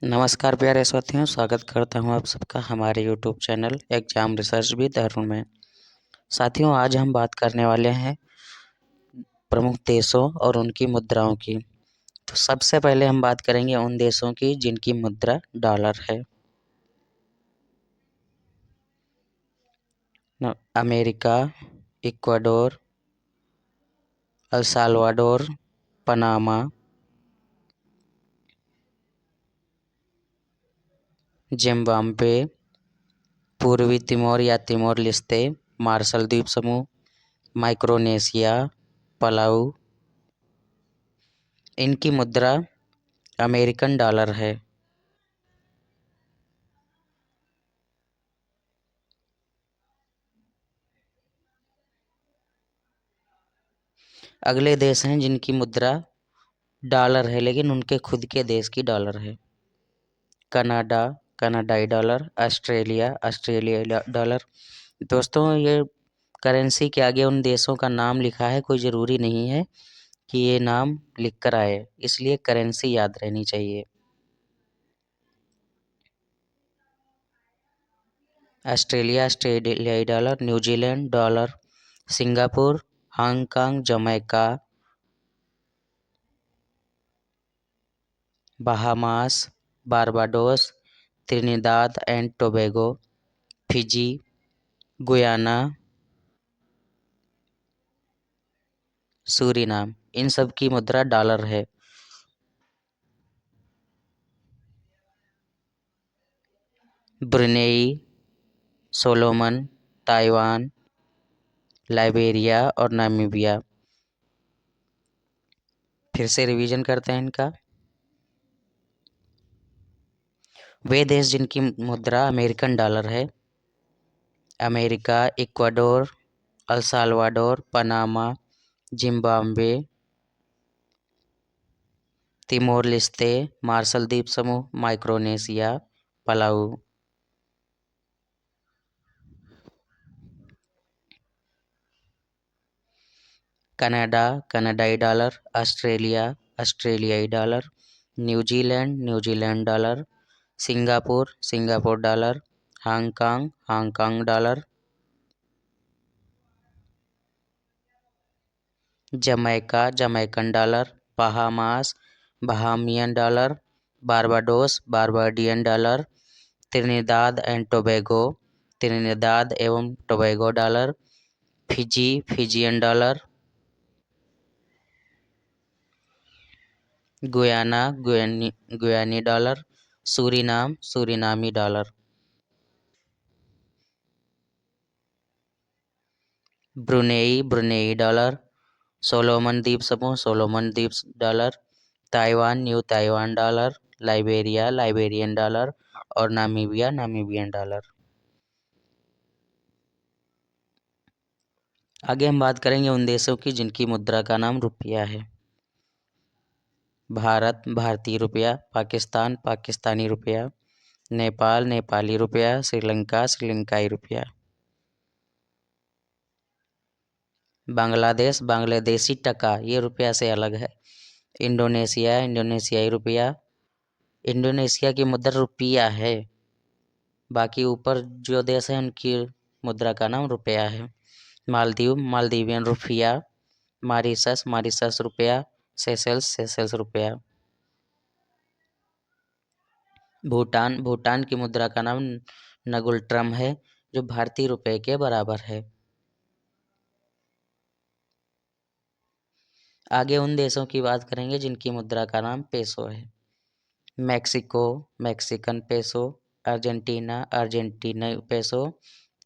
नमस्कार प्यारे साथियों, स्वागत करता हूं आप सबका हमारे YouTube channel exam research with Arun में। साथियों, आज हम बात करने वाले हैं प्रमुख देशों और उनकी मुद्राओं की। तो सबसे पहले हम बात करेंगे उन देशों की जिनकी मुद्रा डॉलर है। America, Ecuador, El Salvador, Panama, Zimbabwe, पूर्वी तिमोर या तिमोर लिस्ते, मार्शल द्वीप समूह, माइक्रोनेशिया, पलाऊ। इनकी मुद्रा अमेरिकन डॉलर है। अगले देश हैं जिनकी मुद्रा डॉलर है लेकिन उनके खुद के देश की डॉलर है। कनाडा, कनाडाई डॉलर, ऑस्ट्रेलिया, ऑस्ट्रेलियाई डॉलर। दोस्तों, ये करेंसी के आगे उन देशों का नाम लिखा है, कोई ज़रूरी नहीं है कि ये नाम लिख कर आए, इसलिए करेंसी याद रहनी चाहिए। ऑस्ट्रेलिया, ऑस्ट्रेलियाई dollar, New Zealand dollar, Singapore, Hong Kong, Jamaica, Bahamas, Barbados, Trinidad and Tobago, Fiji, Guyana, Suriname. इन सब की मुद्रा डॉलर है। ब्रुनेई, सोलोमन, ताइवान, लाइबेरिया और नामीबिया। फिर से रिवीजन करते हैं इनका। वे देश जिनकी मुद्रा अमेरिकन डॉलर है: America, Ecuador, El Salvador, Panama, Zimbabwe, Timor Leste, Marshall द्वीप समूह, माइक्रोनेशिया, पलाऊ। कनाडा, कनाडाई डॉलर, ऑस्ट्रेलिया, ऑस्ट्रेलियाई dollar, New Zealand, New Zealand dollar, Singapore, Singapore dollar, Hong Kong, Hong Kong dollar, Jamaica, Jamaican dollar, Bahamas, Bahamian dollar, Barbados, Barbadian dollar, Trinidad and Tobago, Trinidad एवं Tobago dollar, Fiji, Fijian dollar, Guyana, गुयानी dollar, Suriname, सूरीनामी dollar. Brunei, Brunei dollar, Solomon द्वीप समूह, Solomon द्वीप dollar, Taiwan, new Taiwan dollar, Liberia, Liberian dollar और Namibia, Namibian dollar. आगे हम बात करेंगे उन देशों की जिनकी मुद्रा का नाम रुपया है। भारत, भारतीय रुपया, पाकिस्तान, पाकिस्तानी रुपया, नेपाल, नेपाली रुपया, श्रीलंका, श्रीलंकाई रुपया, बांग्लादेश, बांग्लादेशी टका, ये रुपया से अलग है, इंडोनेशिया, इंडोनेशियाई रुपया, इंडोनेशिया की मुद्रा रुपया है, बाकी ऊपर जो देश है उनकी मुद्रा का नाम रुपया है। मालदीव, मालदीवियन रुपया, मॉरिशस, मॉरिशस रुपया, सेशेल्स, सेशेल्स रुपया, भूटान, भूटान की मुद्रा का नाम नगुल-ट्रम है जो भारतीय रुपये के बराबर है। आगे उन देशों की बात करेंगे जिनकी मुद्रा का नाम पेसो है। मैक्सिको, मैक्सिकन पेसो, अर्जेंटीना, अर्जेंटीनाई peso,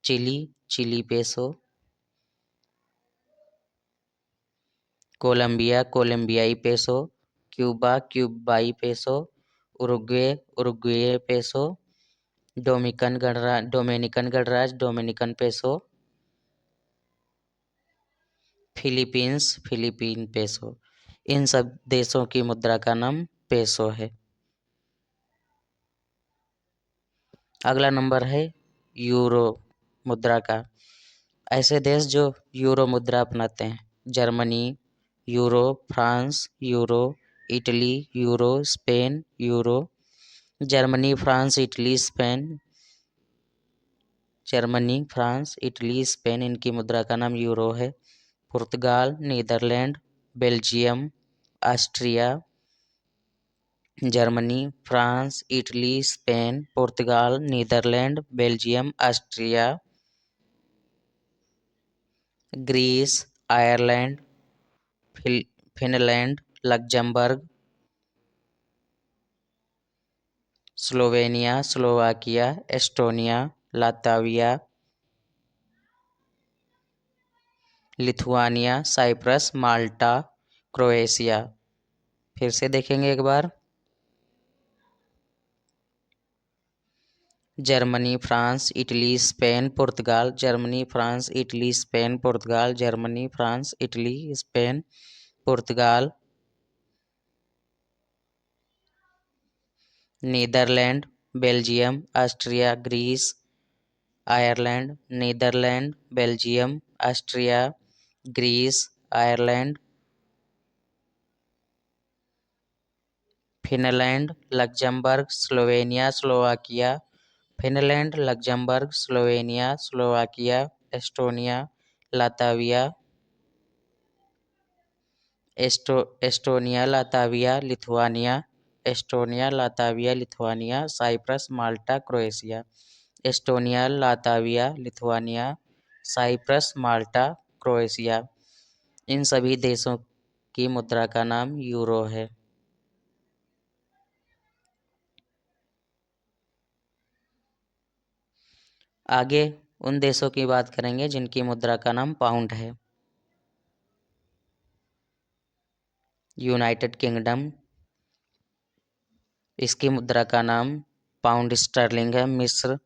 Chile, Chile peso, Colombia, कोलंबियाई पेसो, क्यूबा, क्यूबाई peso, Uruguay, Uruguay peso, Dominican गणराज्य, Dominican peso, Philippines, Philippine peso. इन सब देशों की मुद्रा का नाम पेसो है। अगला नंबर है यूरो मुद्रा का। ऐसे देश जो यूरो मुद्रा अपनाते हैं: Germany, euro, France, euro, Italy, euro, Spain, euro, Germany, France, Italy, Spain. Germany, France, Italy, Spain, इनकी मुद्रा का नाम यूरो है। Portugal, Netherlands, Belgium, Austria. Germany, France, Italy, Spain, Portugal, Netherlands, Belgium, Austria. Greece, Ireland, Finland, Luxembourg, Slovenia, Slovakia, Estonia, Latvia, Lithuania, Cyprus, Malta, Croatia. फिर से देखेंगे एक बार। Germany, France, Italy, Spain, Portugal. Germany, France, Italy, Spain, Portugal. Germany, France, Italy, Spain, Portugal. Netherlands, Belgium, Austria, Greece, Ireland, Netherlands, Belgium, Austria, Greece, Ireland, Finland, Luxembourg, Slovenia, Slovakia. Finland, Luxembourg, Slovenia, Slovakia, Estonia, Latvia, Estonia, Latvia, Lithuania. Estonia, Latvia, Lithuania, Cyprus, Malta, Croatia. Estonia, Latvia, Lithuania, Cyprus, Malta, Croatia. इन सभी देशों की मुद्रा का नाम euro है। आगे उन देशों की बात करेंगे जिनकी मुद्रा का नाम पाउंड है। यूनाइटेड किंगडम, इसकी मुद्रा का नाम पाउंड स्टर्लिंग है। मिस्र,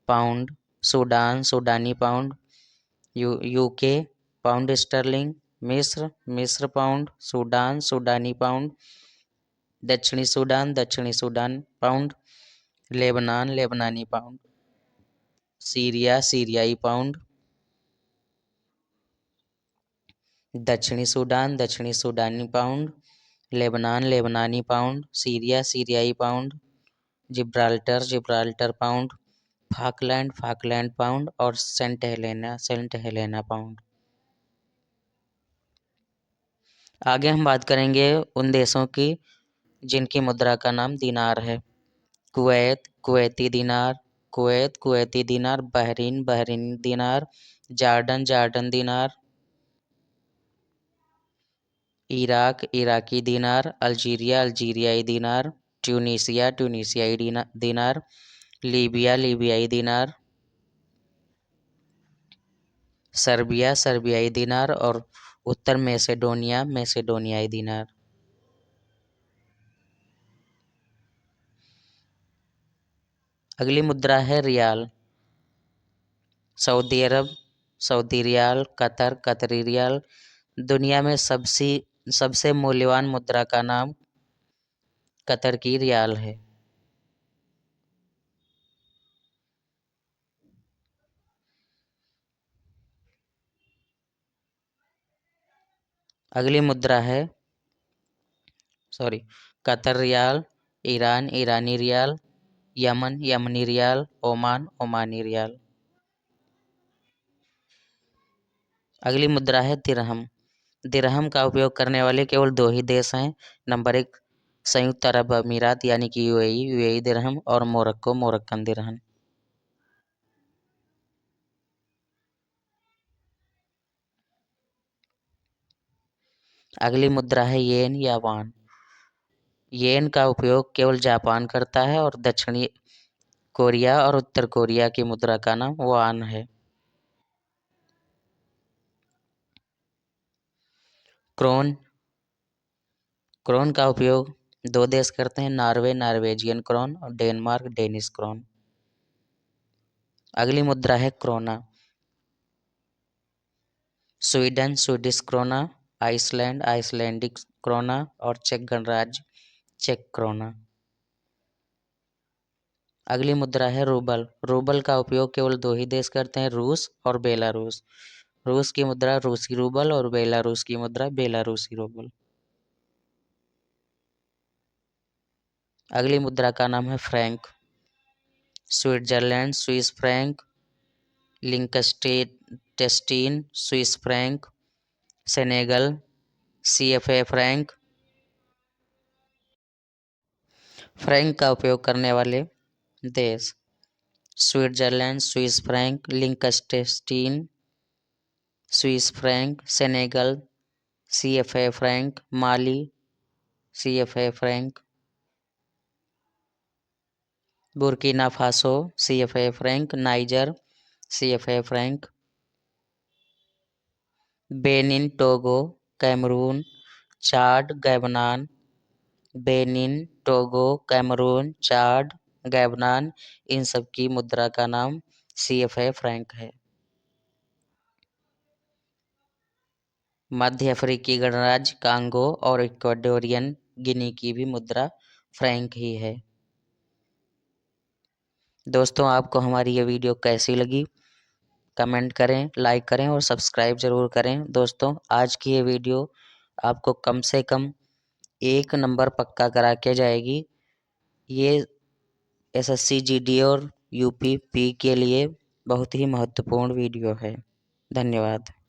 पाउंड। सूडान, सूडानी पाउंड। UK, pound sterling. मिस्र, मिस्र पाउंड। सूडान, सूडानी पाउंड। दक्षिणी सूडान, दक्षिणी सूडान पाउंड। लेबनान, लेबनानी पाउंड। सीरिया, सीरियाई पाउंड। दक्षिणी सूडान, दक्षिणी सूडानी पाउंड। लेबनान, लेबनानी पाउंड। सीरिया, सीरियाई pound. Gibraltar, Gibraltar pound. Falkland, Falkland pound. और Saint Helena, Saint Helena pound. आगे हम बात करेंगे उन देशों की जिनकी मुद्रा का नाम दिनार है। कुवैत, कुवैती दिनार। कुवैत, कुवैती दिनार। बहरीन, बहरीनी दिनार। जॉर्डन, जॉर्डन दिनार। इराक, इराकी दिनार। अल्जीरिया, अल्जीरियाई दिनार। ट्यूनीसिया, ट्यूनीसियाई दिनार। लीबिया, लीबियाई दिनार। सर्बिया, सर्बियाई दिनार। और उत्तर मैसेडोनिया, मैसेडोनियाई दिनार। अगली मुद्रा है रियाल। सऊदी अरब, सऊदी रियाल। कतर, कतरी रियाल। दुनिया में सबसे मूल्यवान मुद्रा का नाम कतर की रियाल है। अगली मुद्रा है कतर रियाल। ईरान, ईरानी रियाल। यमन, यमनी रियाल। Oman, Omani riyal. अगली मुद्रा है दिरहम। दिरहम का उपयोग करने वाले केवल दो ही देश हैं। नंबर 1 संयुक्त अरब अमीरात यानी कि यूएई, यूएई दिरहम। और मोरक्को, मोरक्कन दिरहम। अगली मुद्रा है येन या वान। येन का उपयोग केवल जापान करता है और दक्षिणी कोरिया और उत्तर कोरिया की मुद्रा का नाम वान है। क्रोन, क्रोन का उपयोग दो देश करते हैं। Norway, Norwegian krone. और डेनमार्क, डेनिश क्रोन। अगली मुद्रा है krona. Sweden, Swedish krona. Iceland, Icelandic krona. और चेक गणराज्य, चेक क्रोना। अगली मुद्रा है रूबल। रूबल का उपयोग केवल दो ही देश करते हैं। रूस और बेलारूस। रूस की मुद्रा रूसी रूबल और बेलारूस की मुद्रा बेलारूसी रूबल। अगली मुद्रा का नाम है franc. Switzerland Swiss franc, Liechtenstein Swiss franc, Senegal CFA franc. Franc का उपयोग करने वाले देश Switzerland Swiss franc, Liechtenstein Swiss franc, Senegal CFA franc, Mali CFA franc, Burkina Faso CFA franc, Niger CFA franc, Benin Togo Cameroon Chad Gabon, Benin Togo Cameroon Chad Gabon, इन सब की मुद्रा का नाम CFA फ्रैंक है। मध्य अफ्रीकी गणराज्य Congo और इक्वाडोरियन गिनी की भी मुद्रा फ्रैंक ही है। दोस्तों, आपको हमारी ये वीडियो कैसी लगी कमेंट करें, लाइक करें और सब्सक्राइब ज़रूर करें। दोस्तों, आज की ये वीडियो आपको कम से कम 1 नंबर पक्का करा के जाएगी। ये SSC GD और UP के लिए बहुत ही महत्वपूर्ण वीडियो है। धन्यवाद।